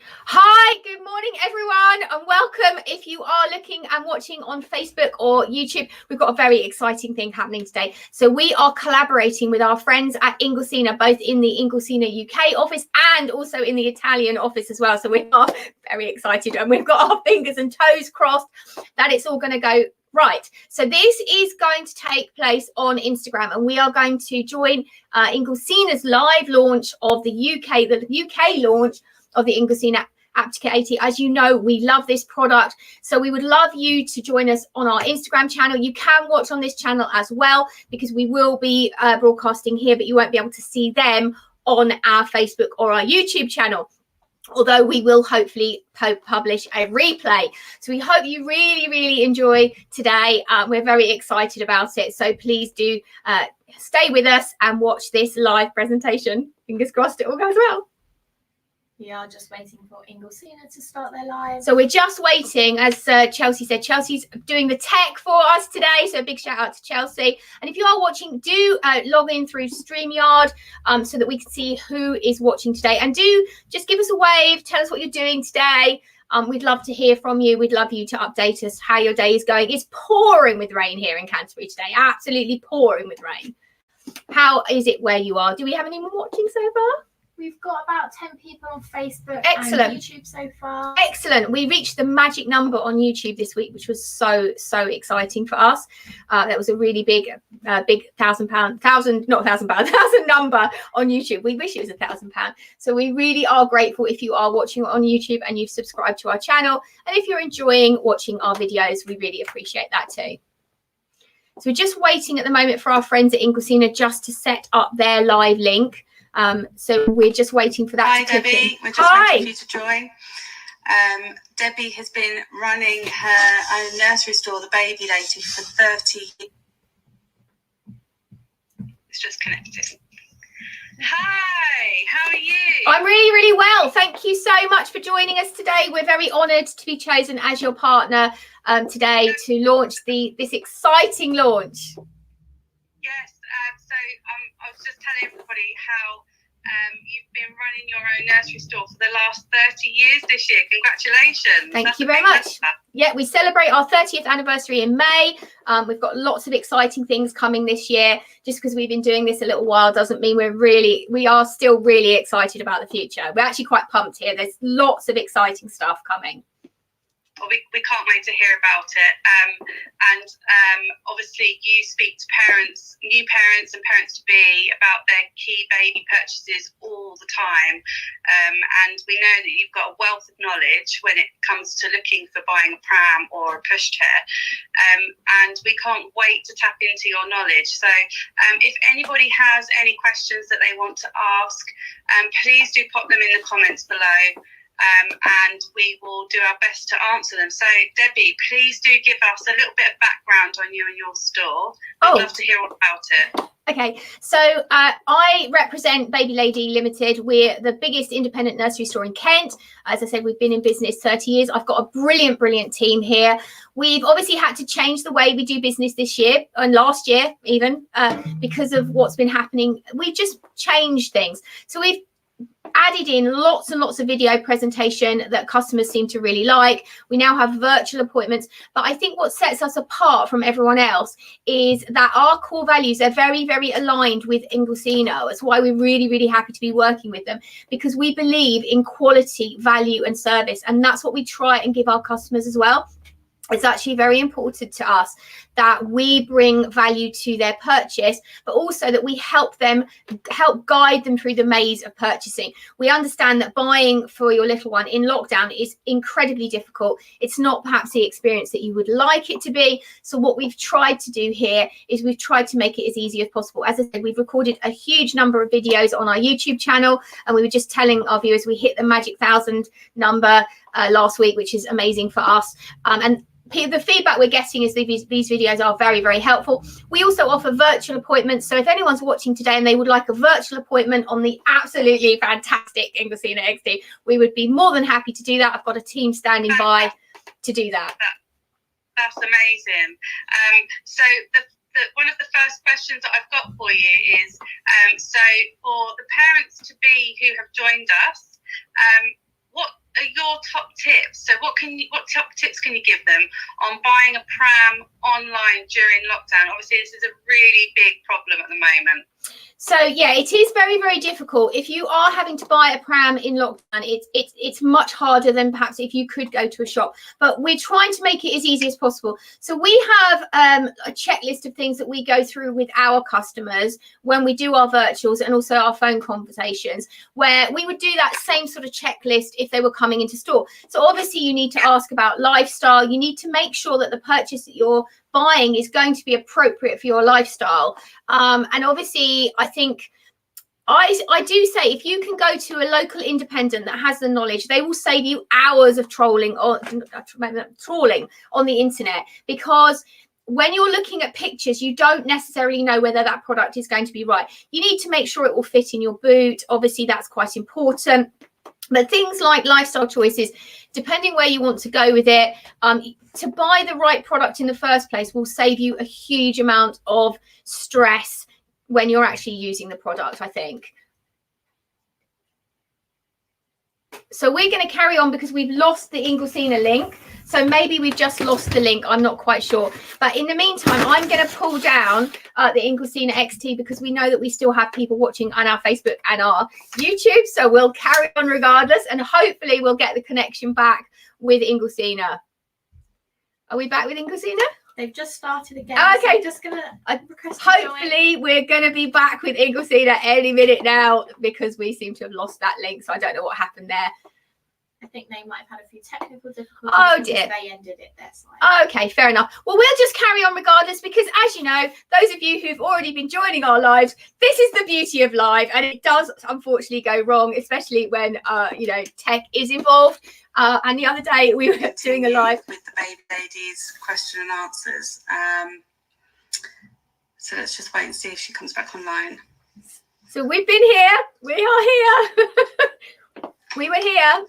Hi, good morning everyone, and welcome. If you are looking and watching on Facebook or YouTube, we've got a very exciting thing happening today. So we are collaborating with our friends at Inglesina, both in the Inglesina UK office and also in the Italian office as well. So we are very excited, and we've got our fingers and toes crossed that it's all going to go right. So this is going to take place on Instagram, and we are going to join Inglesina's live launch of the UK launch of the Inglesina Aptica XT. As you know, we love this product, so we would love you to join us on our Instagram channel. You can watch on this channel as well, because we will be broadcasting here, but you won't be able to see them on our Facebook or our YouTube channel, although we will hopefully publish a replay. So we hope you really enjoy today. We're very excited about it, so please do stay with us and watch this live presentation. Fingers crossed it all goes well. We are just waiting for Inglesina to start their live. So we're just waiting, as Chelsea said. Chelsea's doing the tech for us today, so a big shout out to Chelsea. And if you are watching, do log in through StreamYard so that we can see who is watching today. And do just give us a wave, tell us what you're doing today. We'd love to hear from you. We'd love you to update us how your day is going. It's pouring with rain here in Canterbury today, absolutely pouring with rain. How is it where you are? Do we have anyone watching so far? We've got about 10 people on Facebook Excellent. and YouTube so far. Excellent. We reached the magic number on YouTube this week, which was so exciting for us. That was a really big £1,000 number on YouTube. We wish it was £1,000. So we really are grateful if you are watching on YouTube and you've subscribed to our channel. And if you're enjoying watching our videos, we really appreciate that too. So we're just waiting at the moment for our friends at Inglesina just to set up their live link. So we're just waiting for that. Hi, Debbie. We're just waiting for you to join. Debbie has been running her own nursery store, The Baby Lady, for 30 years. It's just connecting. Hi, how are you? I'm really well. Thank you so much for joining us today. We're very honoured to be chosen as your partner today to launch this exciting launch. Yes, I was just telling everybody how you've been running your own nursery store for the last 30 years this year. Congratulations. Thank you very much. Yeah, we celebrate our 30th anniversary in May. We've got lots of exciting things coming this year. Just because we've been doing this a little while doesn't mean we are still really excited about the future. We're actually quite pumped here. There's lots of exciting stuff coming. Well, we can't wait to hear about it. And obviously you speak to new parents and parents-to-be about their key baby purchases all the time. And we know that you've got a wealth of knowledge when it comes to looking for buying a pram or a pushchair. And we can't wait to tap into your knowledge. So if anybody has any questions that they want to ask, please do pop them in the comments below. And we will do our best to answer them. So, Debbie, please do give us a little bit of background on you and your store. I'd love to hear all about it. Okay, so I represent Baby Lady Limited. We're the biggest independent nursery store in Kent. As I said, we've been in business 30 years. I've got a brilliant team here. We've obviously had to change the way we do business this year and last year even because of what's been happening. We just changed things. So we've added in lots and lots of video presentation that customers seem to really like. We now have virtual appointments, but I think what sets us apart from everyone else is that our core values are very aligned with Inglesina. That's why we're really happy to be working with them, because we believe in quality, value and service, and that's what we try and give our customers as well. It's actually very important to us that we bring value to their purchase, but also that we help guide them through the maze of purchasing. We understand that buying for your little one in lockdown is incredibly difficult. It's not perhaps the experience that you would like it to be. So what we've tried to do here is we've tried to make it as easy as possible. As I said, we've recorded a huge number of videos on our YouTube channel, and we were just telling our viewers we hit the magic 1,000 number last week, which is amazing for us. And the feedback we're getting is these videos are very helpful. We also offer virtual appointments, so if anyone's watching today and they would like a virtual appointment on the absolutely fantastic Inglesina XT, we would be more than happy to do that. I've got a team standing by to do that. That's amazing. So one of the first questions that I've got for you is, so for the parents to be who have joined us, what are your top tips? So what top tips can you give them on buying a pram online during lockdown? Obviously, this is a really big problem at the moment. So yeah, it is very, very difficult. If you are having to buy a pram in lockdown, it's much harder than perhaps if you could go to a shop. But we're trying to make it as easy as possible. So we have a checklist of things that we go through with our customers when we do our virtuals and also our phone conversations, where we would do that same sort of checklist if they were coming into store. So obviously you need to ask about lifestyle. You need to make sure that the purchase that you're buying is going to be appropriate for your lifestyle. And obviously, I think I do say if you can go to a local independent that has the knowledge, they will save you hours of trawling on the internet, because when you're looking at pictures, you don't necessarily know whether that product is going to be right. You need to make sure it will fit in your boot. Obviously, that's quite important. But things like lifestyle choices, depending where you want to go with it, to buy the right product in the first place will save you a huge amount of stress when you're actually using the product, I think. So we're going to carry on because we've lost the Inglesina link. So maybe we've just lost the link. I'm not quite sure. But in the meantime, I'm going to pull down the Inglesina XT because we know that we still have people watching on our Facebook and our YouTube. So we'll carry on regardless. And hopefully we'll get the connection back with Inglesina. Are we back with Inglesina? They've just started again. Oh, okay. So just going to request hopefully we're going to be back with Inglesina any minute now, because we seem to have lost that link. So I don't know what happened there. I think they might have had a few technical difficulties. Oh dear. They ended it their side. Okay, fair enough. Well, we'll just carry on regardless, because as you know, those of you who've already been joining our lives, this is the beauty of live, and it does unfortunately go wrong, especially when tech is involved. And the other day we were doing a live with the baby ladies question and answers. So let's just wait and see if she comes back online. So we've been here. We are here. We were here.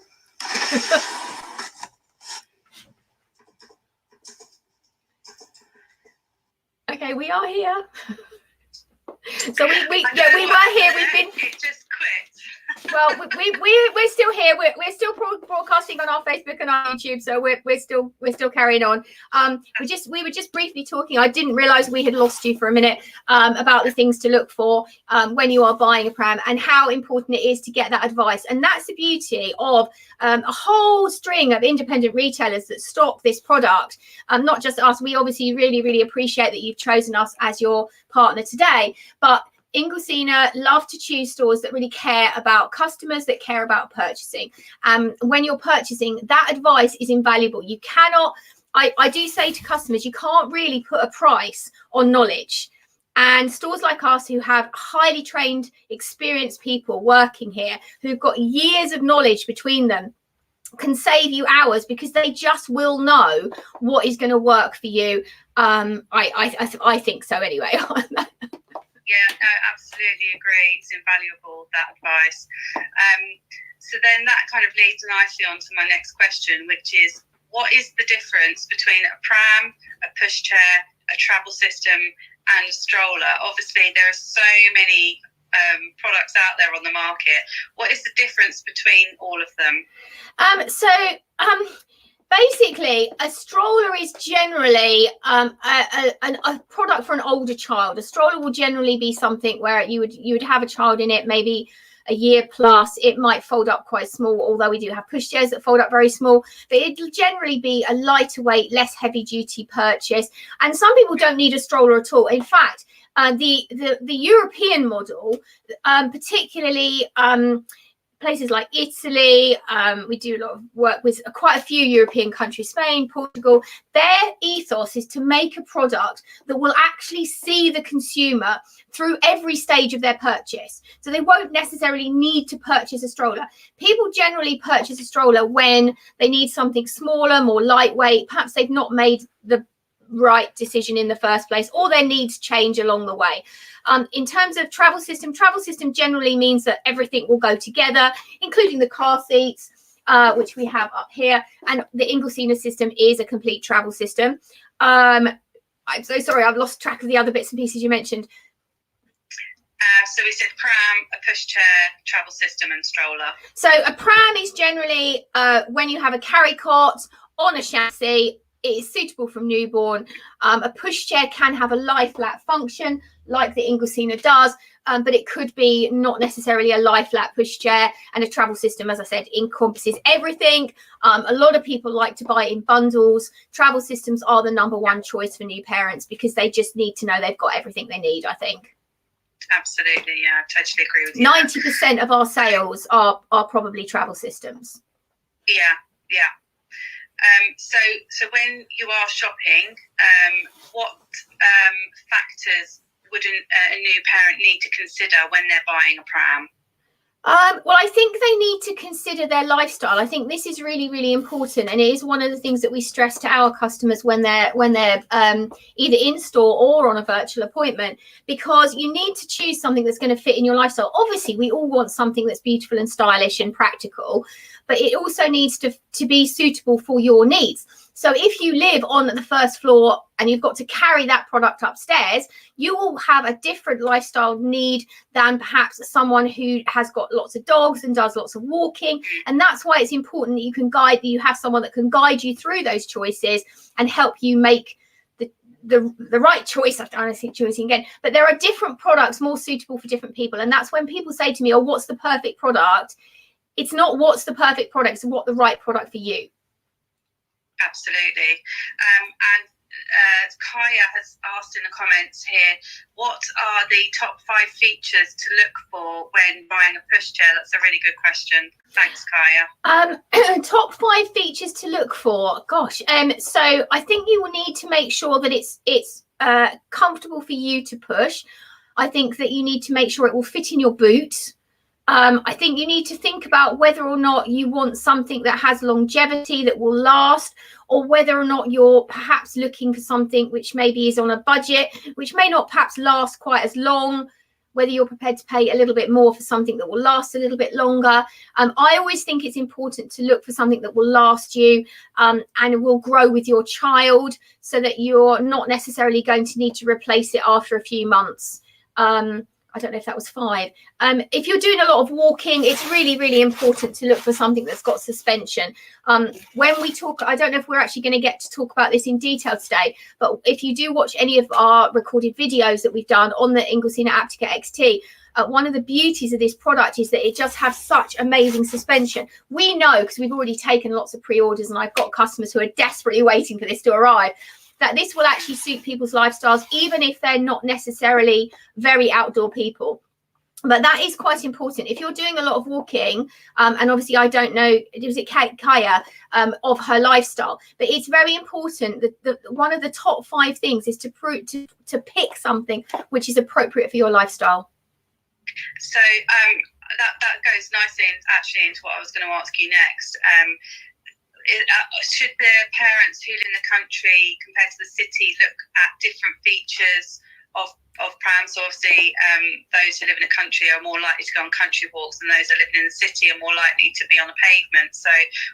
Okay, we are here. So we were here. We've been. It just quit. Well, we're still here. We're still broadcasting on our Facebook and our YouTube, so we're still carrying on. We were just briefly talking. I didn't realise we had lost you for a minute about the things to look for when you are buying a pram, and how important it is to get that advice. And that's the beauty of a whole string of independent retailers that stock this product. Not just us. We obviously really appreciate that you've chosen us as your partner today, but Inglesina love to choose stores that really care about customers, that care about purchasing. When you're purchasing, that advice is invaluable. You cannot, I do say to customers, you can't really put a price on knowledge. And stores like us, who have highly trained, experienced people working here, who've got years of knowledge between them, can save you hours, because they just will know what is going to work for you. I think so anyway. Yeah, no, absolutely agree. It's invaluable, that advice. So then that kind of leads nicely on to my next question, which is, what is the difference between a pram, a pushchair, a travel system, and a stroller? Obviously, there are so many products out there on the market. What is the difference between all of them? Basically, a stroller is generally a product for an older child. A stroller will generally be something where you would have a child in it, maybe a year plus. It might fold up quite small, although we do have pushchairs that fold up very small. But it'll generally be a lighter weight, less heavy duty purchase. And some people don't need a stroller at all. In fact, the European model, particularly places like Italy, we do a lot of work with quite a few European countries, Spain, Portugal. Their ethos is to make a product that will actually see the consumer through every stage of their purchase. So they won't necessarily need to purchase a stroller. People generally purchase a stroller when they need something smaller, more lightweight. Perhaps they've not made the right decision in the first place, or their needs change along the way. In terms of travel system generally means that everything will go together, including the car seats, which we have up here. And the Inglesina system is a complete travel system. I'm so sorry, I've lost track of the other bits and pieces you mentioned. So we said pram, a pushchair, travel system, and stroller. So a pram is generally when you have a Carrycot on a chassis. It is suitable for newborn. A pushchair can have a lie flat function like the Inglesina does, but it could be not necessarily a lie flat pushchair. And a travel system, as I said, encompasses everything. A lot of people like to buy in bundles. Travel systems are the number one choice for new parents because they just need to know they've got everything they need, I think. Absolutely, yeah, totally agree with you. 90% of our sales are probably travel systems. Yeah. So when you are shopping, what factors would a new parent need to consider when they're buying a pram? Well, I think they need to consider their lifestyle. I think this is really, really important, and it is one of the things that we stress to our customers when they're either in store or on a virtual appointment, because you need to choose something that's going to fit in your lifestyle. Obviously, we all want something that's beautiful and stylish and practical, but it also needs to be suitable for your needs. So if you live on the first floor and you've got to carry that product upstairs, you will have a different lifestyle need than perhaps someone who has got lots of dogs and does lots of walking. And that's why it's important that you have someone that can guide you through those choices and help you make the right choice. I don't think choosing again, but there are different products more suitable for different people. And that's when people say to me, oh, what's the perfect product? It's not what's the perfect product, it's what the right product for you. Absolutely. And Kaya has asked in the comments here, what are the top 5 features to look for when buying a pushchair? That's a really good question. Thanks, Kaya. Top 5 features to look for. Gosh. So I think you will need to make sure that it's comfortable for you to push. I think that you need to make sure it will fit in your boot. I think you need to think about whether or not you want something that has longevity, that will last, or whether or not you're perhaps looking for something which maybe is on a budget, which may not perhaps last quite as long, whether you're prepared to pay a little bit more for something that will last a little bit longer. I always think it's important to look for something that will last you and will grow with your child, so that you're not necessarily going to need to replace it after a few months. I don't know if that was 5. If you're doing a lot of walking, it's really, really important to look for something that's got suspension. When we talk, I don't know if we're actually going to get to talk about this in detail today, but if you do watch any of our recorded videos that we've done on the Inglesina Aptica XT, one of the beauties of this product is that it just has such amazing suspension. We know, because we've already taken lots of pre-orders and I've got customers who are desperately waiting for this to arrive, that this will actually suit people's lifestyles, even if they're not necessarily very outdoor people. But that is quite important. If you're doing a lot of walking, and obviously I don't know, was it Kaya, of her lifestyle, but it's very important that one of the top 5 things is to pick something which is appropriate for your lifestyle. So that goes nicely into what I was going to ask you next. Should the parents who live in the country compared to the city look at different features of prams? Obviously, those who live in the country are more likely to go on country walks, and those that live in the city are more likely to be on a pavement. So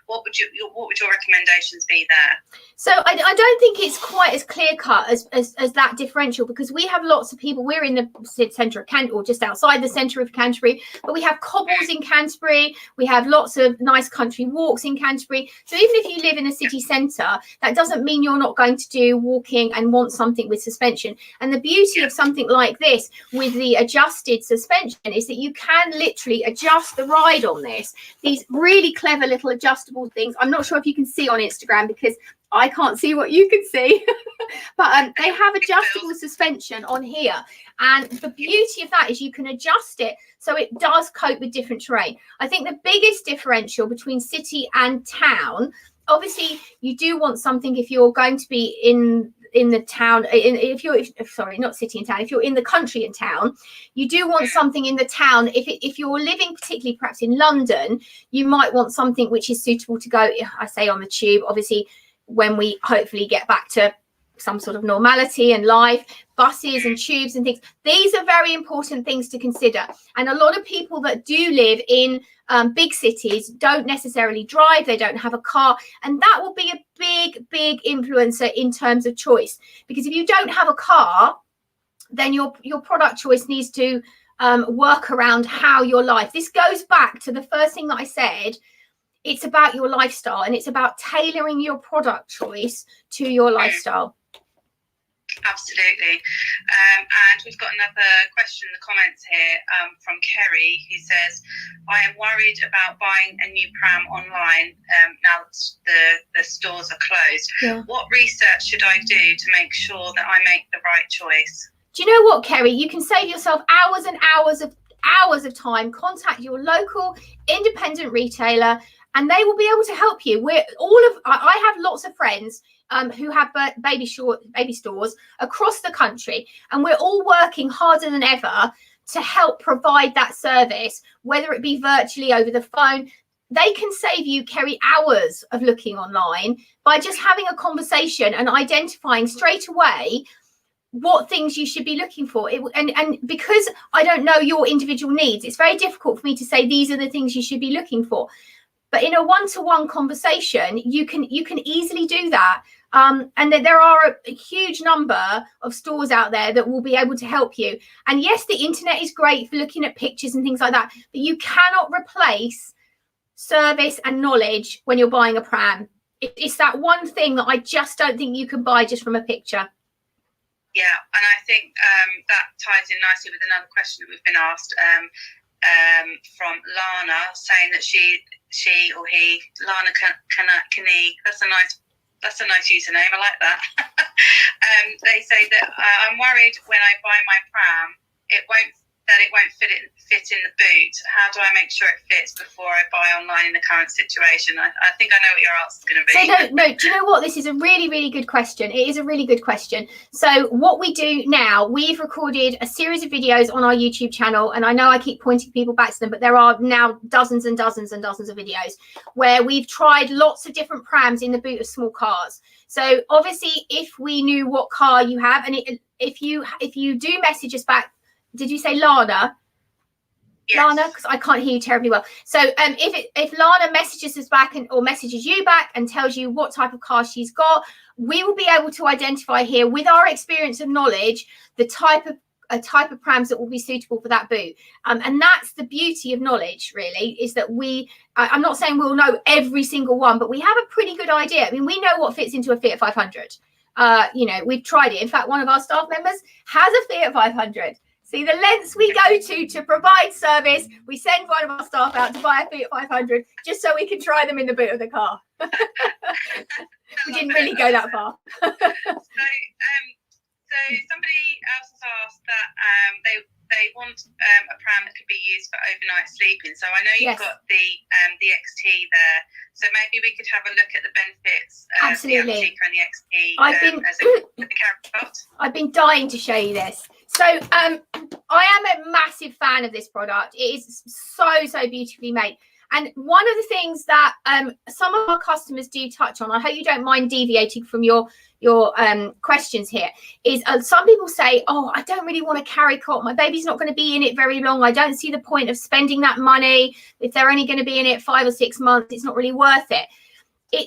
what would your recommendations be there? So I don't think it's quite as clear cut as that differential, because we have lots of people. We're in the centre of Canterbury, or just outside the centre of Canterbury, but we have cobbles in Canterbury. We have lots of nice country walks in Canterbury. So even if you live in a city centre, that doesn't mean you're not going to do walking and want something with suspension. And the beauty of something like this with the adjusted suspension is that you can literally adjust the ride on this. These really clever little adjustable things. I'm not sure if you can see on Instagram because I can't see what you can see, but they have adjustable suspension on here. And the beauty of that is you can adjust it so it does cope with different terrain. I think the biggest differential between city and town, obviously you do want something if you're going to be in the town, if you're not city and town, if you're in the country and town, you do want something in the town. If you're living particularly perhaps in London, you might want something which is suitable to go, I say, on the tube. Obviously, when we hopefully get back to some sort of normality and life, buses and tubes and things, these are very important things to consider. And a lot of people that do live in big cities don't necessarily drive, they don't have a car, and that will be a big influencer in terms of choice. Because if you don't have a car, then your product choice needs to work around how your life. This goes back to the first thing that I said. It's about your lifestyle, and it's about tailoring your product choice to your lifestyle. Absolutely. And we've got another question in the comments here from Kerry, who says, I am worried about buying a new pram online now the stores are closed. Yeah. What research should I do to make sure that I make the right choice? Do you know what, Kerry? You can save yourself hours and hours of time. Contact your local independent retailer, and they will be able to help you. I have lots of friends who have baby stores across the country, and we're all working harder than ever to help provide that service, whether it be virtually over the phone. They can save you, Kerry, hours of looking online by just having a conversation and identifying straight away what things you should be looking for. And because I don't know your individual needs, it's very difficult for me to say these are the things you should be looking for. But in a one-to-one conversation, you can easily do that. And there are a huge number of stores out there that will be able to help you. And yes, the internet is great for looking at pictures and things like that, but you cannot replace service and knowledge when you're buying a pram. It's that one thing that I just don't think you can buy just from a picture. Yeah, and I think that ties in nicely with another question that we've been asked from Lana, saying that she or he, Lana Kani, that's a nice username. I like that. They say that I'm worried when I buy my pram, it won't fit in the boot. How do I make sure it fits before I buy online in the current situation? I think I know what your answer is going to be. So no, do you know what? This is a really, really good question. It is a really good question. So what we do now, we've recorded a series of videos on our YouTube channel, and I know I keep pointing people back to them, but there are now dozens and dozens and dozens of videos where we've tried lots of different prams in the boot of small cars. So obviously, if we knew what car you have, and if you do message us back. Did you say Lana? Yes. Lana, because I can't hear you terribly well. So if Lana messages us back or messages you back and tells you what type of car she's got, we will be able to identify here with our experience and knowledge the type of prams that will be suitable for that boot. And that's the beauty of knowledge, really, is that I'm not saying we'll know every single one, but we have a pretty good idea. I mean, we know what fits into a Fiat 500. We've tried it. In fact, one of our staff members has a Fiat 500. See the lengths we go to provide service. We send one of our staff out to buy a Fiat 500 just so we can try them in the boot of the car. We didn't really go that far. So somebody else has asked that they want a pram that could be used for overnight sleeping. So I know you've got the XT there. So maybe we could have a look at the benefits of the Aptica and the XT with the Carrycot. I've been dying to show you this. So I am a massive fan of this product. It is so beautifully made. And one of the things that some of our customers do touch on, I hope you don't mind deviating from your questions here, is some people say, oh, I don't really want a Carrycot. My baby's not going to be in it very long. I don't see the point of spending that money. If they're only going to be in it 5 or 6 months, it's not really worth it.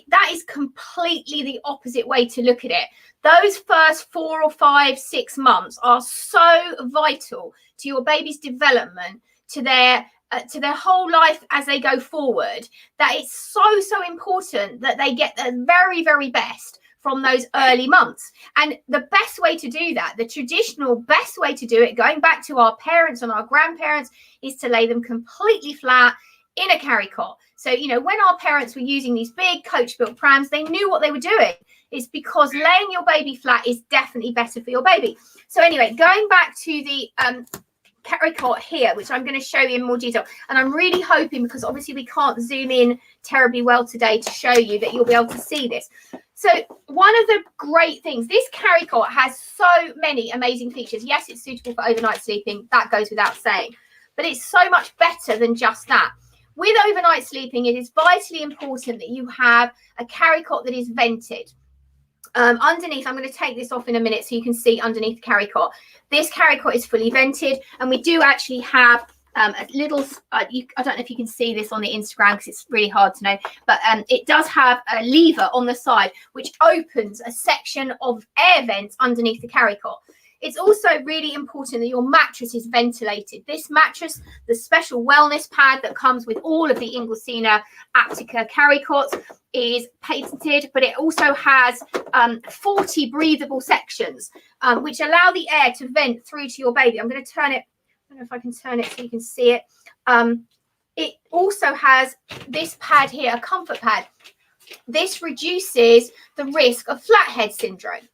That is completely the opposite way to look at it. Those first 4 or 5, 6 months are so vital to your baby's development, to their whole life as they go forward, that it's so important that they get the very, very best from those early months. And the best way to do that, the traditional best way to do it, going back to our parents and our grandparents, is to lay them completely flat in a Carrycot. So, when our parents were using these big coach-built prams, they knew what they were doing. It's because laying your baby flat is definitely better for your baby. So anyway, going back to the Carrycot here, which I'm going to show you in more detail. And I'm really hoping, because obviously we can't zoom in terribly well today to show you, that you'll be able to see this. So one of the great things, this Carrycot has so many amazing features. Yes, it's suitable for overnight sleeping. That goes without saying. But it's so much better than just that. With overnight sleeping, it is vitally important that you have a Carrycot that is vented. Underneath, I'm going to take this off in a minute so you can see underneath the Carrycot. This Carrycot is fully vented, and we do actually have a little, I don't know if you can see this on the Instagram because it's really hard to know, but it does have a lever on the side which opens a section of air vents underneath the Carrycot. It's also really important that your mattress is ventilated. This mattress, the special wellness pad that comes with all of the Inglesina Aptica Carrycots, is patented, but it also has 40 breathable sections, which allow the air to vent through to your baby. I'm going to turn it. I don't know if I can turn it so you can see it. It also has this pad here, a comfort pad. This reduces the risk of flathead syndrome.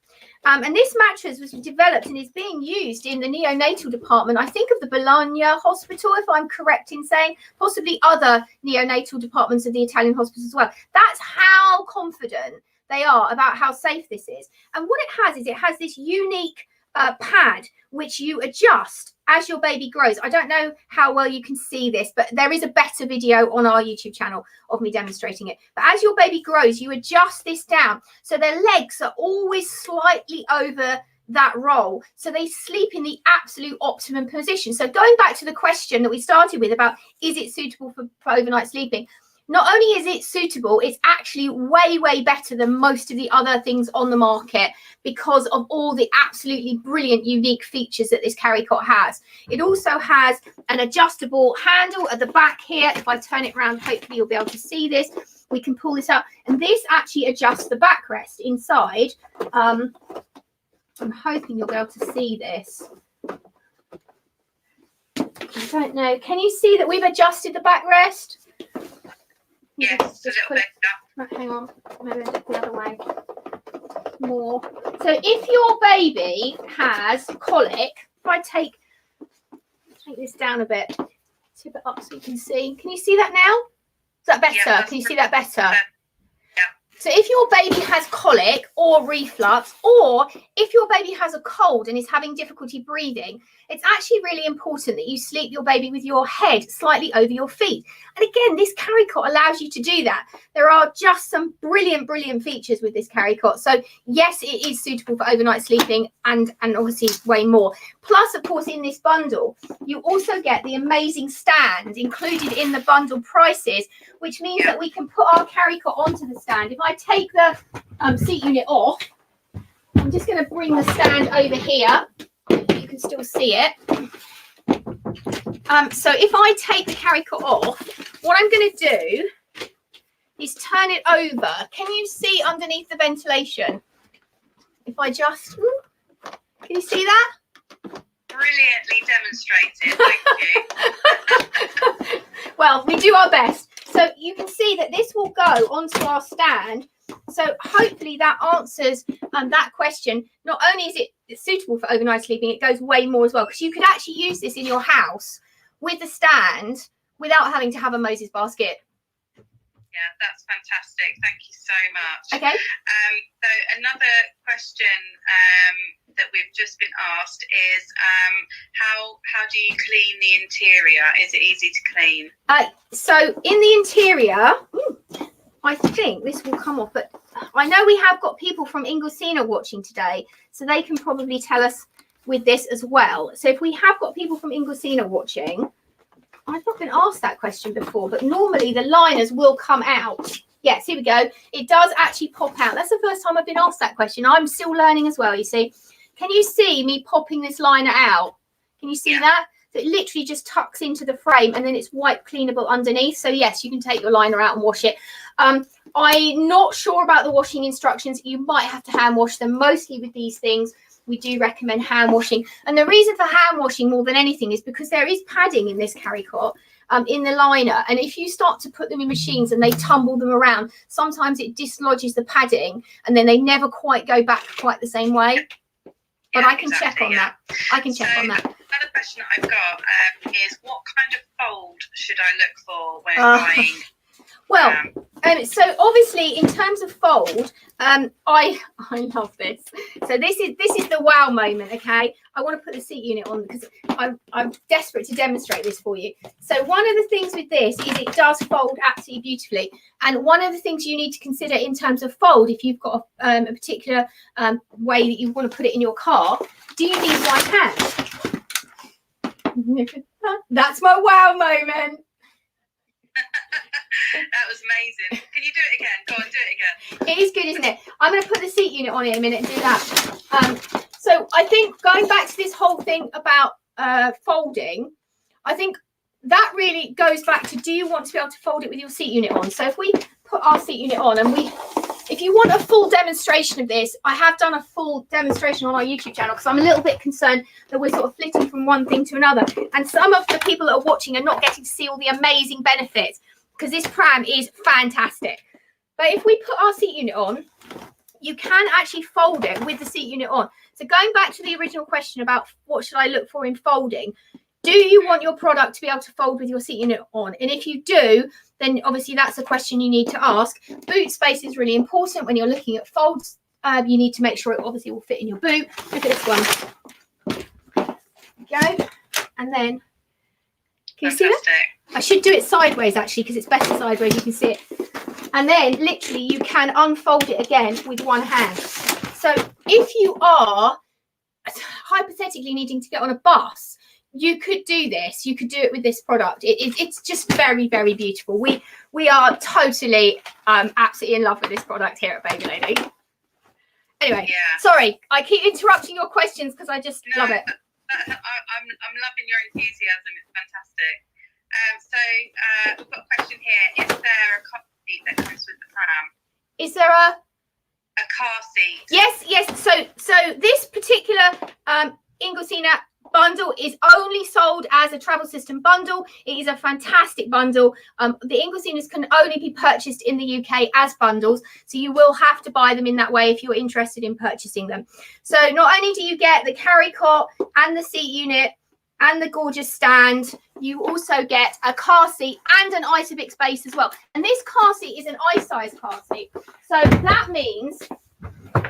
And this mattress was developed and is being used in the neonatal department, I think, of the Bologna Hospital, if I'm correct in saying, possibly other neonatal departments of the Italian hospitals as well. That's how confident they are about how safe this is. And what it has is it has this unique pad which you adjust as your baby grows. I don't know how well you can see this, but there is a better video on our YouTube channel of me demonstrating it. But as your baby grows, you adjust this down so their legs are always slightly over that roll, so they sleep in the absolute optimum position. So going back to the question that we started with about, is it suitable for overnight sleeping? Not only is it suitable, it's actually way, way better than most of the other things on the market because of all the absolutely brilliant, unique features that this Carrycot has. It also has an adjustable handle at the back here. If I turn it around, hopefully you'll be able to see this. We can pull this out, and this actually adjusts the backrest inside. I'm hoping you'll be able to see this. I don't know. Can you see that we've adjusted the backrest? Yes, a little bit. Right, hang on, maybe I'll do it the other way. More. So if your baby has colic, if I take this down a bit, tip it up so you can see. Can you see that now? Is that better? Yeah, can you see that better? Yeah. So if your baby has colic or reflux, or if your baby has a cold and is having difficulty breathing, it's actually really important that you sleep your baby with your head slightly over your feet. And again, this Carrycot allows you to do that. There are just some brilliant, brilliant features with this Carrycot. So yes, it is suitable for overnight sleeping and obviously way more. Plus, of course, in this bundle, you also get the amazing stand included in the bundle prices, which means that we can put our Carrycot onto the stand. If I take the seat unit off, I'm just going to bring the stand over here. You can still see it. So if I take the Carrycot off, what I'm going to do is turn it over. Can you see underneath the ventilation? If I just, can you see that? Brilliantly demonstrated. Thank you. Well, we do our best. So you can see that this will go onto our stand. So hopefully that answers that question. Not only is it suitable for overnight sleeping, it goes way more as well, because you could actually use this in your house with the stand without having to have a Moses basket. Yeah, that's fantastic. Thank you so much. Okay. So another question that we've just been asked is how do you clean the interior? Is it easy to clean? So in the interior, I think this will come off, but I know we have got people from Inglesina watching today, so they can probably tell us with this as well. So if we have got people from Inglesina watching, I've not been asked that question before, but normally the liners will come out. Yes, here we go. It does actually pop out. That's the first time I've been asked that question. I'm still learning as well, you see. Can you see me popping this liner out? Can you see that? So it literally just tucks into the frame and then it's wipe cleanable underneath. So yes, you can take your liner out and wash it. I'm not sure about the washing instructions. You might have to hand wash them. Mostly with these things, we do recommend hand washing. And the reason for hand washing more than anything is because there is padding in this Carrycot in the liner. And if you start to put them in machines and they tumble them around, sometimes it dislodges the padding and then they never quite go back quite the same way. But I can check on that. I can check on that. Another question that I've got is what kind of fold should I look for when buying? Well, so obviously in terms of fold, I love this. So this is the wow moment. Okay, I want to put the seat unit on because I'm desperate to demonstrate this for you. So one of the things with this is it does fold absolutely beautifully. And one of the things you need to consider in terms of fold, if you've got a particular way that you want to put it in your car, do you need right hands? That's my wow moment. That was amazing. Can you do it again? Go on, do it again. It is good, isn't it? I'm going to put the seat unit on in a minute and do that. So I think going back to this whole thing about folding, I think that really goes back to, do you want to be able to fold it with your seat unit on? So if we put our seat unit on and if you want a full demonstration of this, I have done a full demonstration on our YouTube channel, because I'm a little bit concerned that we're sort of flitting from one thing to another. And some of the people that are watching are not getting to see all the amazing benefits, because this pram is fantastic. But if we put our seat unit on, you can actually fold it with the seat unit on. So going back to the original question about what should I look for in folding, do you want your product to be able to fold with your seat unit on? And if you do, then obviously that's a question you need to ask. Boot space is really important when you're looking at folds. You need to make sure it obviously will fit in your boot. Look at this one. There we go. And then, can you see that? I should do it sideways actually, because it's better sideways, you can see it. And then literally you can unfold it again with one hand. So if you are hypothetically needing to get on a bus, you could do this. You could do it with this product. It's just very, very beautiful. We are totally absolutely in love with this product here at Baby Lady. Anyway, sorry, I keep interrupting your questions because I just love it. I'm loving your enthusiasm. It's fantastic. So we've got a question here. Is there a car seat that comes with the pram? Is there a car seat? Yes. So this particular Inglesina bundle is only sold as a travel system bundle. It is a fantastic bundle. The Inglesinas can only be purchased in the UK as bundles, so you will have to buy them in that way if you're interested in purchasing them. So not only do you get the Carrycot and the seat unit and the gorgeous stand, you also get a car seat and an Isobix base as well. And this car seat is an i-size car seat. So that means,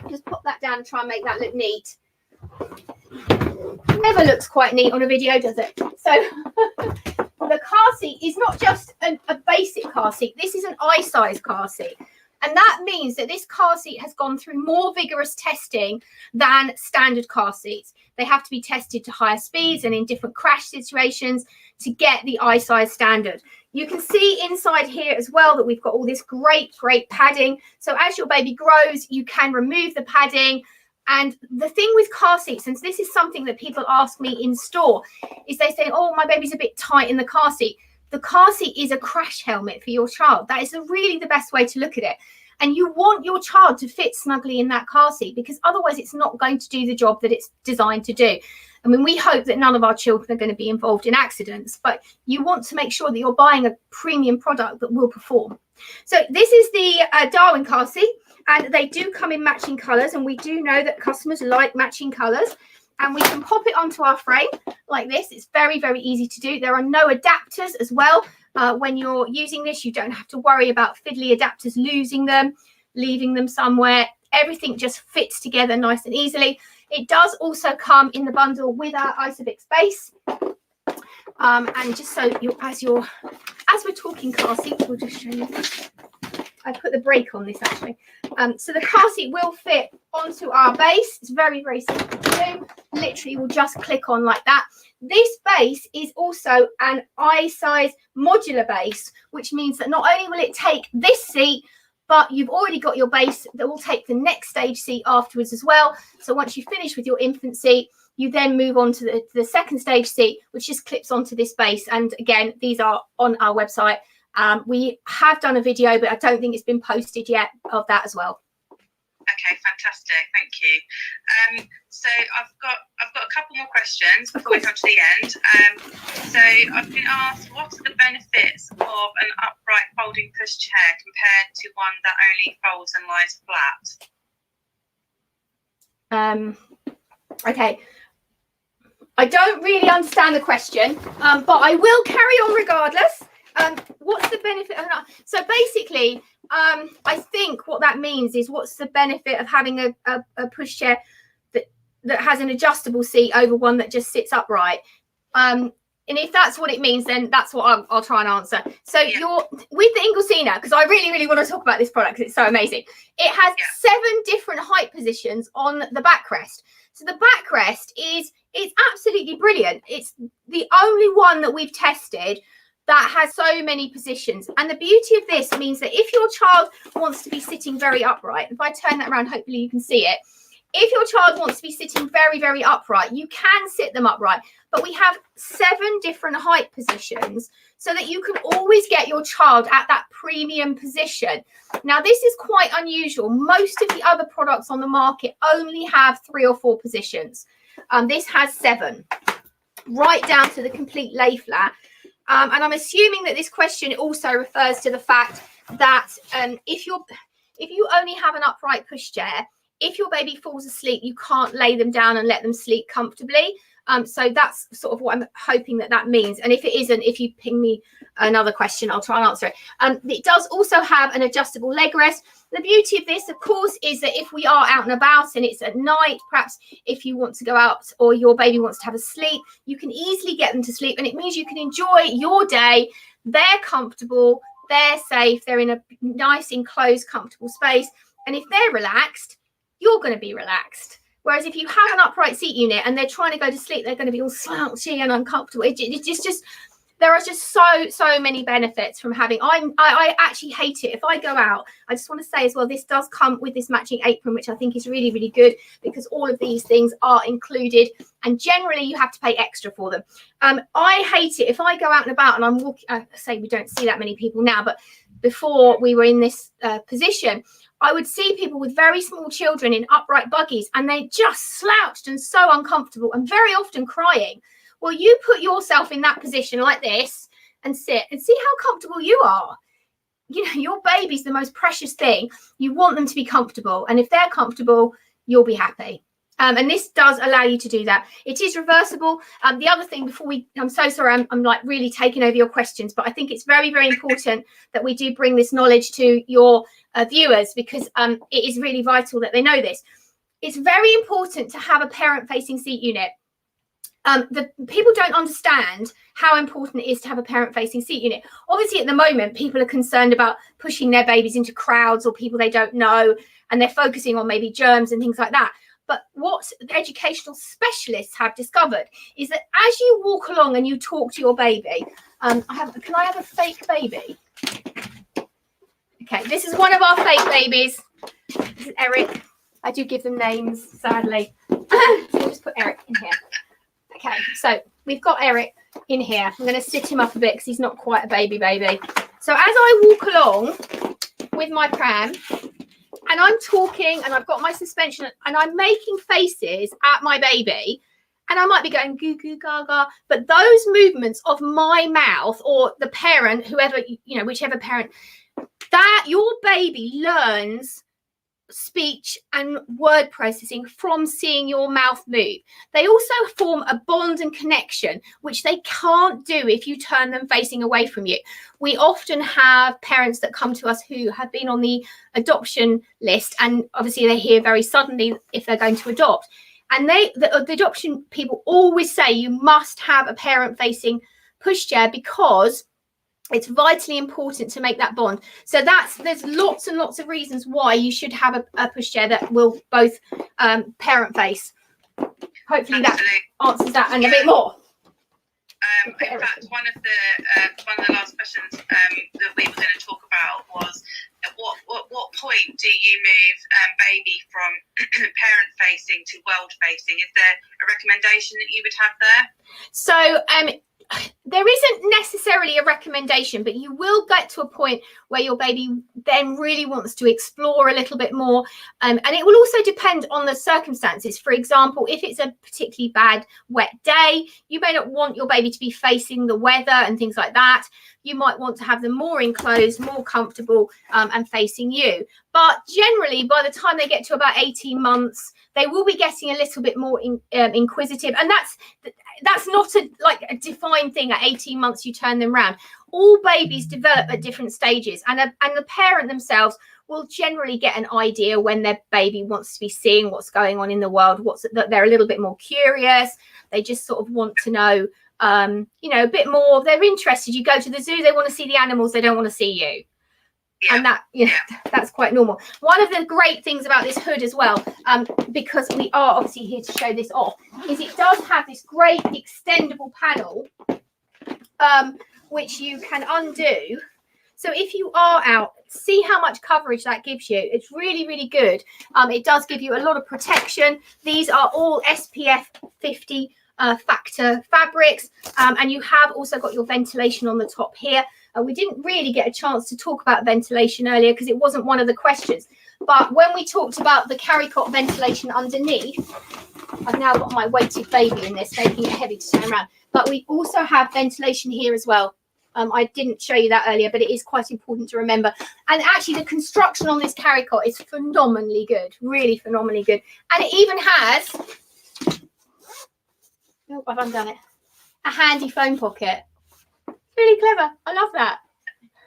just pop that down and try and make that look neat. Never looks quite neat on a video, does it? So the car seat is not just a basic car seat. This is an i-size car seat. And that means that this car seat has gone through more vigorous testing than standard car seats. They have to be tested to higher speeds and in different crash situations to get the i-size standard. You can see inside here as well that we've got all this great padding. So as your baby grows, you can remove the padding. And the thing with car seats, and this is something that people ask me in store, is they say, oh, my baby's a bit tight in the car seat. The car seat is a crash helmet for your child. That is really the best way to look at it. And you want your child to fit snugly in that car seat, because otherwise it's not going to do the job that it's designed to do. I mean, we hope that none of our children are going to be involved in accidents, but you want to make sure that you're buying a premium product that will perform. So this is the Darwin car seat, and they do come in matching colours, and we do know that customers like matching colours. And we can pop it onto our frame like this. It's very, very easy to do. There are no adapters as well. When you're using this, you don't have to worry about fiddly adapters losing them, leaving them somewhere. Everything just fits together nice and easily. It does also come in the bundle with our Isobix base. And just so as we're talking car seats, we'll just show you. I put the brake on this actually. So the car seat will fit onto our base. It's very, very simple to do. Literally, we'll just click on like that. This base is also an i-size modular base, which means that not only will it take this seat, but you've already got your base that will take the next stage seat afterwards as well. So once you finish with your infant seat, you then move on to the second stage seat, which just clips onto this base. And again, these are on our website. We have done a video, but I don't think it's been posted yet of that as well. Okay, fantastic. Thank you. So I've got a couple more questions before we come to the end. So I've been asked, what are the benefits of an upright folding pushchair compared to one that only folds and lies flat? Okay. I don't really understand the question, but I will carry on regardless. What's the benefit of that? So basically, I think what that means is, what's the benefit of having a pushchair that has an adjustable seat over one that just sits upright? And if that's what it means, then that's what I'll try and answer. So you're with the Inglesina, because I really, really want to talk about this product because it's so amazing. It has 7 different height positions on the backrest. So the backrest it's absolutely brilliant. It's the only one that we've tested that has so many positions. And the beauty of this means that if your child wants to be sitting very upright, if I turn that around, hopefully you can see it, if your child wants to be sitting very, very upright, you can sit them upright, but we have 7 different height positions so that you can always get your child at that premium position. Now, this is quite unusual. Most of the other products on the market only have 3 or 4 positions. This has 7, right down to the complete lay flat. And I'm assuming that this question also refers to the fact that if you only have an upright pushchair, if your baby falls asleep, you can't lay them down and let them sleep comfortably. So that's sort of what I'm hoping that means. And if it isn't, if you ping me another question, I'll try and answer it. It does also have an adjustable leg rest. The beauty of this, of course, is that if we are out and about and it's at night, perhaps if you want to go out or your baby wants to have a sleep, you can easily get them to sleep. And it means you can enjoy your day. They're comfortable, they're safe, they're in a nice, enclosed, comfortable space. And if they're relaxed, you're going to be relaxed. Whereas if you have an upright seat unit and they're trying to go to sleep, they're going to be all slouchy and uncomfortable. It's just there are just so many benefits from having. I actually hate it if I go out. I just want to say as well, this does come with this matching apron, which I think is really, really good because all of these things are included, and generally you have to pay extra for them. I hate it if I go out and about and I'm walking. I say we don't see that many people now, but before we were in this position, I would see people with very small children in upright buggies and they just slouched and so uncomfortable and very often crying. Well, you put yourself in that position like this and sit and see how comfortable you are. You know, your baby's the most precious thing. You want them to be comfortable. And if they're comfortable, you'll be happy. And this does allow you to do that. It is reversible. The other thing before I'm so sorry, I'm like really taking over your questions, but I think it's very, very important that we do bring this knowledge to your viewers because it is really vital that they know this. It's very important to have a parent-facing seat unit. The people don't understand how important it is to have a parent-facing seat unit. Obviously, at the moment, people are concerned about pushing their babies into crowds or people they don't know, and they're focusing on maybe germs and things like that. But what the educational specialists have discovered is that as you walk along and you talk to your baby, can I have a fake baby? Okay, this is one of our fake babies. This is Eric. I do give them names, sadly. So we'll just put Eric in here. Okay, so we've got Eric in here. I'm going to sit him up a bit because he's not quite a baby. So as I walk along with my pram and I'm talking and I've got my suspension and I'm making faces at my baby and I might be going goo goo gaga, but those movements of my mouth or the parent, whoever, you know, whichever parent, that your baby learns speech and word processing from seeing your mouth move. They also form a bond and connection, which they can't do if you turn them facing away from you. We often have parents that come to us who have been on the adoption list, and obviously they hear very suddenly if they're going to adopt. And the adoption people always say you must have a parent-facing pushchair because it's vitally important to make that bond. So there's lots and lots of reasons why you should have a pushchair that will both parent face. Hopefully that answers that and a bit more. In fact, one of the last questions that we were going to talk about was at what point do you move baby from parent facing to world facing? Is there a recommendation that you would have there? So there isn't necessarily a recommendation, but you will get to a point where your baby then really wants to explore a little bit more. And it will also depend on the circumstances. For example, if it's a particularly bad wet day, you may not want your baby to be facing the weather and things like that. You might want to have them more enclosed, more comfortable and facing you. But generally, by the time they get to about 18 months, they will be getting a little bit more inquisitive. And that's not a defined thing. At 18 months, you turn them around. All babies develop at different stages. And the parent themselves will generally get an idea when their baby wants to be seeing what's going on in the world. They're a little bit more curious. They just sort of want to know, a bit more. They're interested. You go to the zoo, they want to see the animals. They don't want to see you. Yeah. And that's quite normal. One of the great things about this hood as well, because we are obviously here to show this off, is it does have this great extendable panel, which you can undo. So if you are out, see how much coverage that gives you. It's really, really good. It does give you a lot of protection. These are all SPF 50 factor fabrics, and you have also got your ventilation on the top here. We didn't really get a chance to talk about ventilation earlier because it wasn't one of the questions. But when we talked about the Carrycot ventilation underneath, I've now got my weighted baby in this, making it heavy to turn around. But we also have ventilation here as well. I didn't show you that earlier, but it is quite important to remember. And actually, the construction on this Carrycot is phenomenally good, really phenomenally good. And it even has, oh, I've undone it, a handy phone pocket. Really clever. I love that.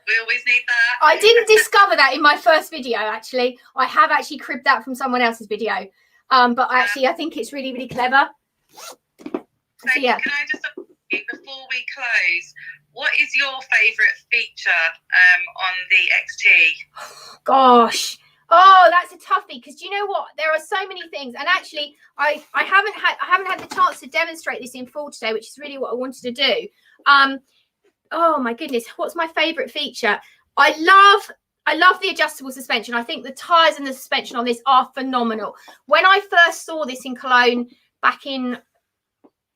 We always need that. I didn't discover that in my first video, actually. I have actually cribbed that from someone else's video. But actually, I think it's really, really clever. So yeah. Can I just ask you, before we close, what is your favourite feature on the XT? Gosh. Oh, that's a toughie, because do you know what? There are so many things. And actually, I haven't had the chance to demonstrate this in full today, which is really what I wanted to do. Oh my goodness, what's my favorite feature? I love the adjustable suspension. I think the tires and the suspension on this are phenomenal. When I first saw this in Cologne back in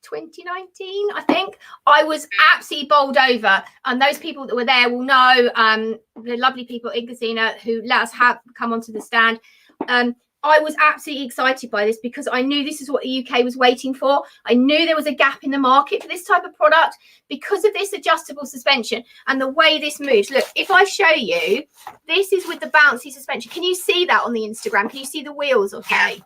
2019, I think, I was absolutely bowled over. And those people that were there will know, the lovely people at Inglesina who let us come onto the stand. I was absolutely excited by this because I knew this is what the UK was waiting for. I knew there was a gap in the market for this type of product because of this adjustable suspension and the way this moves. Look, if I show you, this is with the bouncy suspension. Can you see that on the Instagram? Can you see the wheels? Okay.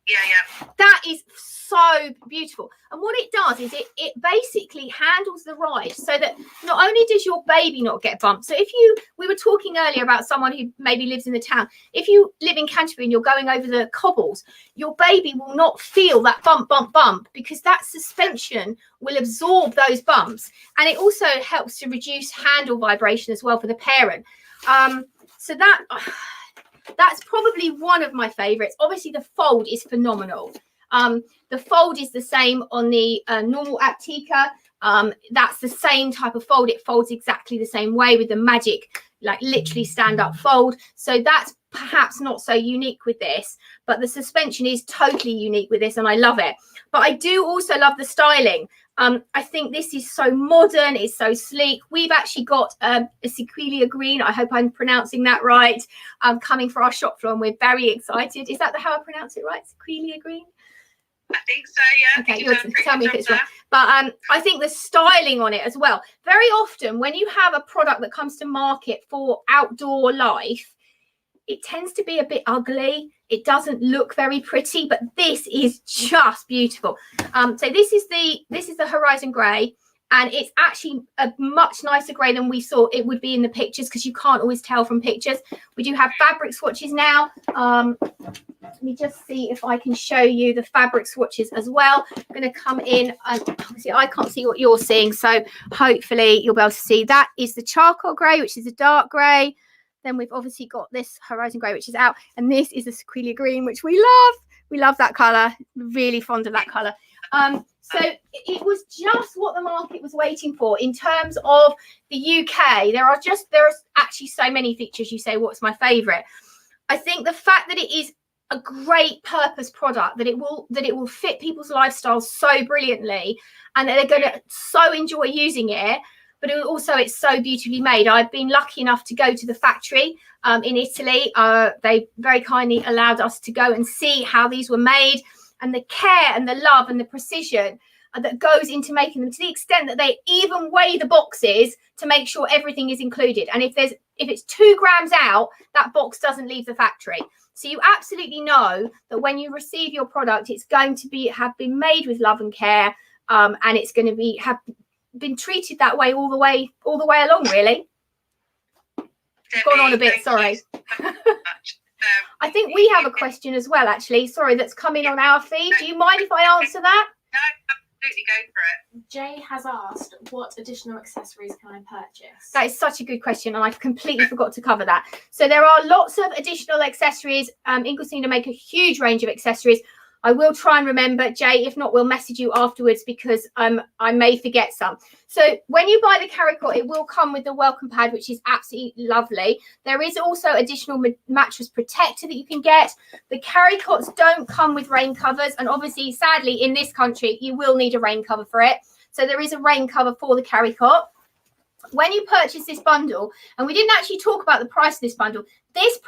Yeah. That is so beautiful. And what it does is it basically handles the ride so that not only does your baby not get bumped. So we were talking earlier about someone who maybe lives in the town. If you live in Canterbury and you're going over the cobbles, your baby will not feel that bump because that suspension will absorb those bumps. And it also helps to reduce handle vibration as well for the parent. So that's probably one of my favorites. Obviously, the fold is phenomenal. The fold is the same on the normal Aptica. That's the same type of fold. It folds exactly the same way with the magic, like literally stand up fold. So that's perhaps not so unique with this, but the suspension is totally unique with this and I love it. But I do also love the styling. I think this is so modern, it's so sleek. We've actually got a sequoia green, I hope I'm pronouncing that right, coming for our shop floor and we're very excited. Is that how I pronounce it right? Sequoia green? I think so, yeah. Okay, you'll tell me if it's wrong. But I think the styling on it as well. Very often when you have a product that comes to market for outdoor life, it tends to be a bit ugly. It doesn't look very pretty, but this is just beautiful. So this is the Horizon Grey, and it's actually a much nicer grey than we thought it would be in the pictures because you can't always tell from pictures. We do have fabric swatches now. Let me just see if I can show you the fabric swatches as well. I'm going to come in. Obviously, I can't see what you're seeing, so hopefully you'll be able to see. That is the charcoal grey, which is a dark grey. Then we've obviously got this Horizon Grey, which is out. And this is the sequoia green, which we love. We love that colour. Really fond of that colour. So it was just what the market was waiting for in terms of the UK. There are actually so many features. You say, what's my favourite? I think the fact that it is a great purpose product, that it will fit people's lifestyles so brilliantly and that they're going to so enjoy using it. But it's so beautifully made. I've been lucky enough to go to the factory in Italy. They very kindly allowed us to go and see how these were made and the care and the love and the precision that goes into making them, to the extent that they even weigh the boxes to make sure everything is included. And if it's 2 grams out, that box doesn't leave the factory. So you absolutely know that when you receive your product, it's going to have been made with love and care, and it's going to have been treated that way all the way along, really. Debbie, gone on a bit, sorry. I think we have a question as well, actually, sorry, that's coming on our feed. Do you mind if I answer that? No, absolutely, go for it. Jay has asked, what additional accessories can I purchase? That is such a good question, and I completely forgot to cover that. So there are lots of additional accessories. Inglesina make a huge range of accessories. I will try and remember, Jay. If not, we'll message you afterwards because I may forget some. So when you buy the Carrycot, it will come with the welcome pad, which is absolutely lovely. There is also additional mattress protector that you can get. The Carrycots don't come with rain covers, and obviously, sadly, in this country, you will need a rain cover for it. So there is a rain cover for the Carrycot. When you purchase this bundle, and we didn't actually talk about the price of this bundle, this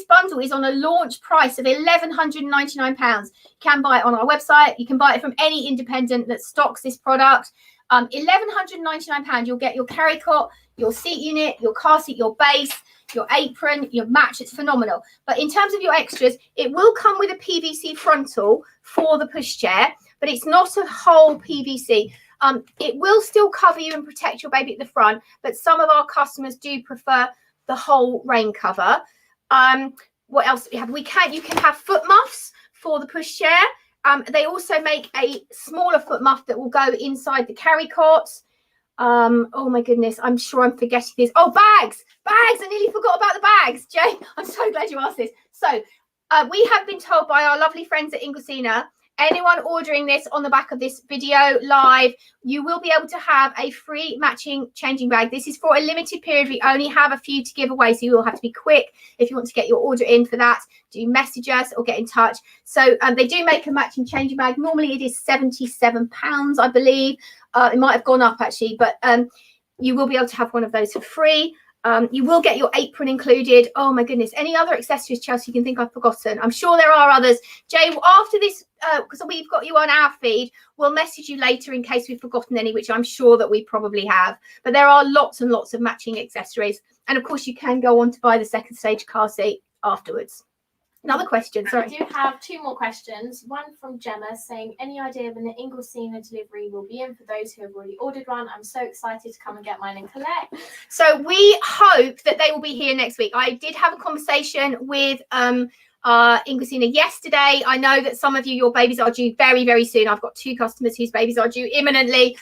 bundle is on a launch price of £1,199. You can buy it on our website. You can buy it from any independent that stocks this product. £1,199. You'll get your Carrycot, your seat unit, your car seat, your base, your apron, your match. It's phenomenal. But in terms of your extras, it will come with a PVC frontal for the pushchair, but it's not a whole PVC. It will still cover you and protect your baby at the front, but some of our customers do prefer the whole rain cover. What else do we have? You can have foot muffs for the pushchair. They also make a smaller foot muff that will go inside the Carrycot. Oh my goodness, I'm sure I'm forgetting this. Oh, bags. I nearly forgot about the bags. Jay, I'm so glad you asked this. So we have been told by our lovely friends at Inglesina, anyone ordering this on the back of this video live, you will be able to have a free matching changing bag. This is for a limited period. We only have a few to give away, so you will have to be quick if you want to get your order in for that. Do message us or get in touch. So they do make a matching changing bag. Normally it is £77, I believe. It might have gone up actually, but you will be able to have one of those for free. You will get your apron included. Oh my goodness. Any other accessories, Chelsea, you can think I've forgotten? I'm sure there are others. Jay, after this, because we've got you on our feed, we'll message you later in case we've forgotten any, which I'm sure that we probably have. But there are lots and lots of matching accessories. And of course, you can go on to buy the second stage car seat afterwards. Another question, sorry. I do have two more questions. One from Gemma saying, any idea when the Inglesina delivery will be in for those who have already ordered one? I'm so excited to come and get mine and collect. So we hope that they will be here next week. I did have a conversation with Inglesina yesterday. I know that some of you, your babies are due very, very soon. I've got 2 customers whose babies are due imminently.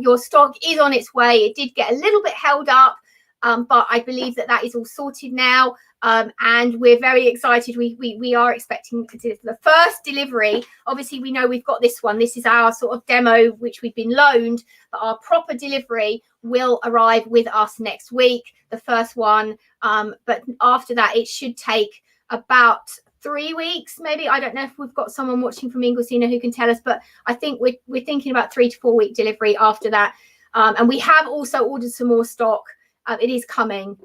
Your stock is on its way. It did get a little bit held up, but I believe that is all sorted now. And we're very excited. We are expecting the first delivery. Obviously, we know we've got this one. This is our sort of demo, which we've been loaned. But our proper delivery will arrive with us next week, the first one. But after that, it should take about 3 weeks, maybe. I don't know if we've got someone watching from Inglesina who can tell us, but I think we're thinking about 3 to 4 week delivery after that. And we have also ordered some more stock. It is coming.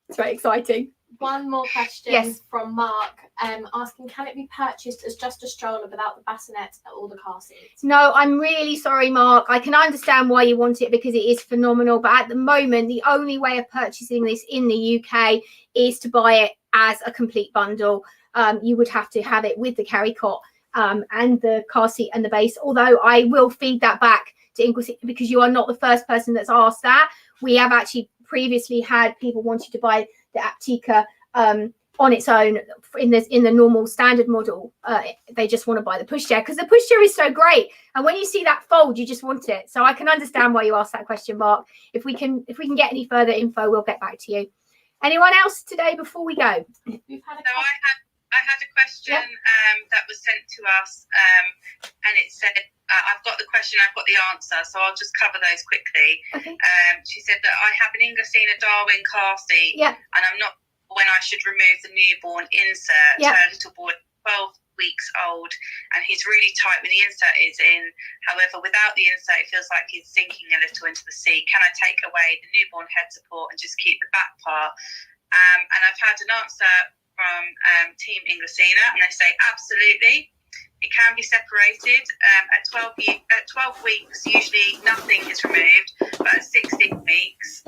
It's very exciting. One more question from Mark asking, can it be purchased as just a stroller without the bassinet or the car seats? No, I'm really sorry, Mark. I can understand why you want it because it is phenomenal. But at the moment, the only way of purchasing this in the UK is to buy it as a complete bundle. You would have to have it with the Carrycot and the car seat and the base. Although I will feed that back to Inglesina because you are not the first person that's asked that. We have actually previously had people wanting to buy the Aptica on its own in the normal standard model. They just want to buy the pushchair because the pushchair is so great, and when you see that fold, you just want it. So I can understand why you asked that question, Mark. If we can get any further info, we'll get back to you. Anyone else today before we go? We've had I had a question that was sent to us, and it said, I've got the question, I've got the answer, so I'll just cover those quickly. Okay. She said that I have an Inglesina Darwin car seat, and I'm not sure when I should remove the newborn insert. Her little boy, 12 weeks old, and he's really tight when the insert is in. However, without the insert, it feels like he's sinking a little into the seat. Can I take away the newborn head support and just keep the back part? And I've had an answer from Team Inglesina, and they say absolutely. It can be separated. At 12 weeks, usually nothing is removed, but at 16 weeks,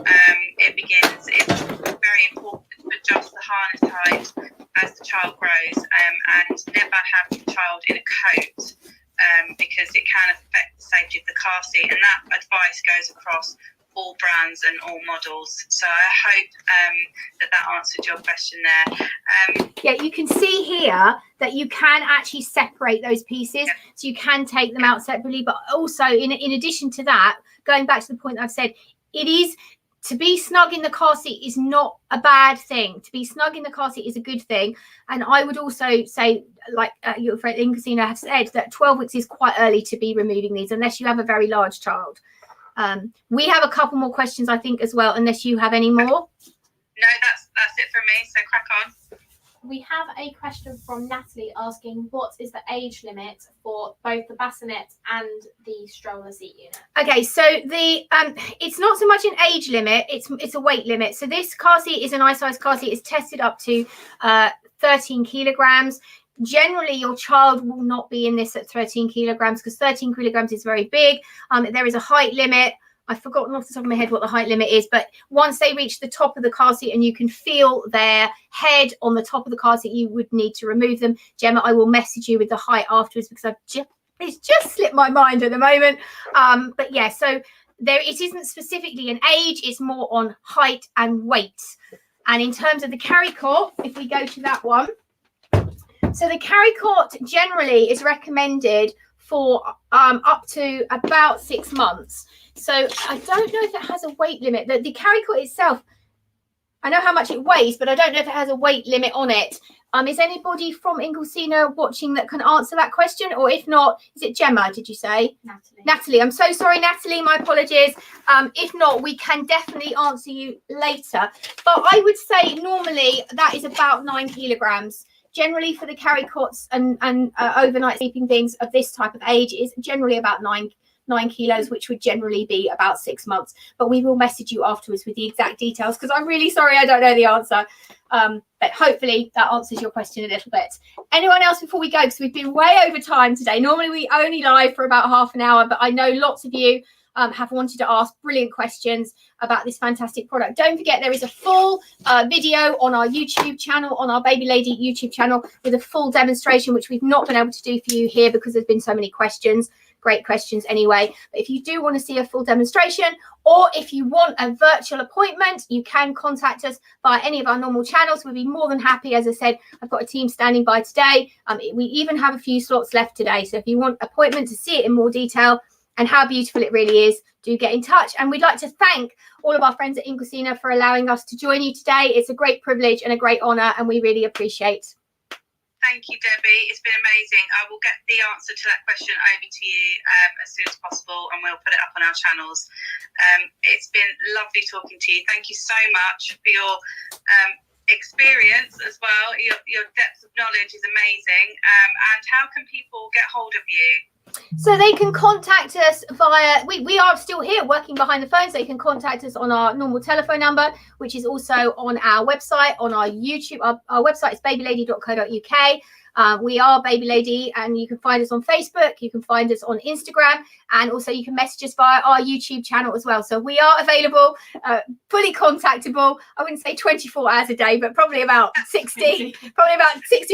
it begins. It's very important to adjust the harness height as the child grows, and never have the child in a coat because it can affect the safety of the car seat, and that advice goes across all brands and all models. So I hope that answered your question there. You can see here that you can actually separate those pieces, so you can take them out separately. But also, in addition to that, going back to the point that I've said, it is to be snug in the car seat is not a bad thing. To be snug in the car seat is a good thing. And I would also say, like your friend Inglesina has said, that 12 weeks is quite early to be removing these unless you have a very large child. We have a couple more questions, I think, as well, unless you have any more. No, that's it from me. So crack on. We have a question from Natalie asking, what is the age limit for both the bassinet and the stroller seat unit? Okay, so the it's not so much an age limit, it's a weight limit. So this car seat is an I-size car seat. It's tested up to 13 kilograms. Generally, your child will not be in this at 13 kilograms because 13 kilograms is very big. There is a height limit. I've forgotten off the top of my head what the height limit is, but once they reach the top of the car seat and you can feel their head on the top of the car seat, you would need to remove them. Gemma, I will message you with the height afterwards because it's just slipped my mind at the moment. But yeah, so it isn't specifically an age, it's more on height and weight. And in terms of the Carrycot, if we go to that one, so the Carrycot generally is recommended for up to about 6 months. So I don't know if it has a weight limit. The Carrycot itself, I know how much it weighs, but I don't know if it has a weight limit on it. Is anybody from Inglesina watching that can answer that question? Or if not, is it Gemma, did you say? Natalie, I'm so sorry, Natalie, my apologies. If not, we can definitely answer you later. But I would say normally that is about 9 kilograms. Generally for the Carrycots and overnight sleeping things of this type of age is generally about 9 kilos, which would generally be about 6 months. But we will message you afterwards with the exact details because I'm really sorry I don't know the answer. But hopefully that answers your question a little bit. Anyone else before we go? Because we've been way over time today. Normally we only live for about half an hour, but I know lots of you have wanted to ask brilliant questions about this fantastic product. Don't forget there is a full video on our YouTube channel, on our Baby Lady YouTube channel, with a full demonstration, which we've not been able to do for you here because there's been so many questions. Great questions anyway. But if you do want to see a full demonstration, or if you want a virtual appointment, you can contact us via any of our normal channels. We'll be more than happy. As I said, I've got a team standing by today. We even have a few slots left today. So if you want an appointment to see it in more detail and how beautiful it really is, do get in touch. And we'd like to thank all of our friends at Inglesina for allowing us to join you today. It's a great privilege and a great honour, and we really appreciate. Thank you, Debbie. It's been amazing. I will get the answer to that question over to you as soon as possible, and we'll put it up on our channels. It's been lovely talking to you. Thank you so much for your experience as well. Your depth of knowledge is amazing. And how can people get hold of you? So they can contact us via, we are still here working behind the phones. They can contact us on our normal telephone number, which is also on our website, on our YouTube. Our website is babylady.co.uk. We are Baby Lady, and you can find us on Facebook. You can find us on Instagram, and also you can message us via our YouTube channel as well. So we are available, fully contactable. I wouldn't say 24 hours a day, but probably about 16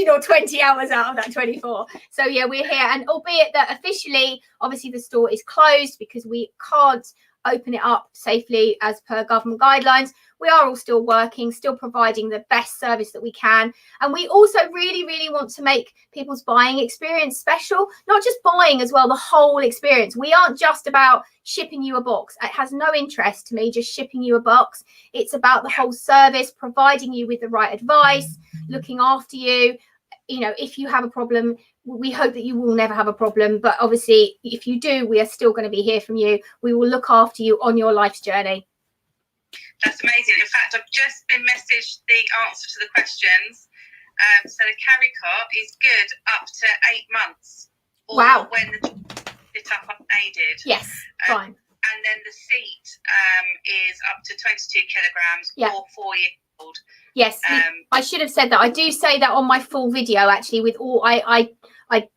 or 20 hours out of that 24. So yeah, we're here, and albeit that officially, obviously the store is closed because we can't open it up safely as per government guidelines, we are all still working, still providing the best service that we can. And we also really, really want to make people's buying experience special, not just buying as well, the whole experience. We aren't just about shipping you a box. It has no interest to me, just shipping you a box. It's about the whole service, providing you with the right advice, looking after you. You know, if you have a problem, we hope that you will never have a problem. But obviously, if you do, we are still going to be here from you. We will look after you on your life's journey. That's amazing. In fact, I've just been messaged the answer to the questions. So the Carrycot is good up to 8 months. Or wow. When the sit up unaided. Yes, fine. And then the seat is up to 22 kilograms or 4 years old. Yes, I should have said that. I do say that on my full video, actually, with all I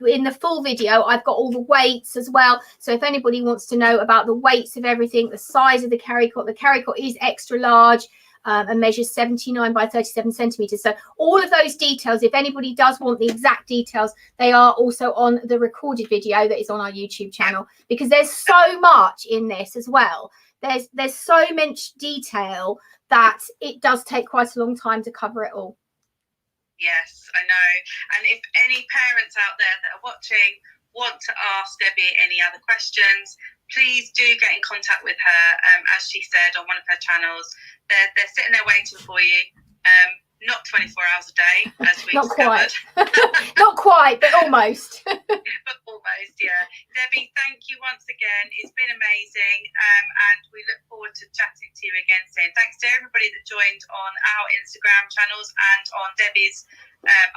in the full video, I've got all the weights as well. So if anybody wants to know about the weights of everything, the size of the Carrycot is extra large and measures 79 by 37 centimeters. So all of those details, if anybody does want the exact details, they are also on the recorded video that is on our YouTube channel, because there's so much in this as well. There's so much detail that it does take quite a long time to cover it all. Yes, I know. And if any parents out there that are watching want to ask Debbie any other questions, please do get in contact with her. As she said on one of her channels, they're sitting there waiting for you. Not 24 hours a day, as we discovered. Not quite, but almost. But almost, yeah. Debbie, thank you once again. It's been amazing, and we look forward to chatting to you again soon. Thanks to everybody that joined on our Instagram channels and on Debbie's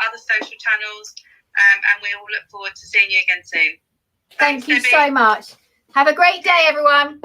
other social channels, and we all look forward to seeing you again soon. Thank you Debbie. so much. Have a great day, everyone.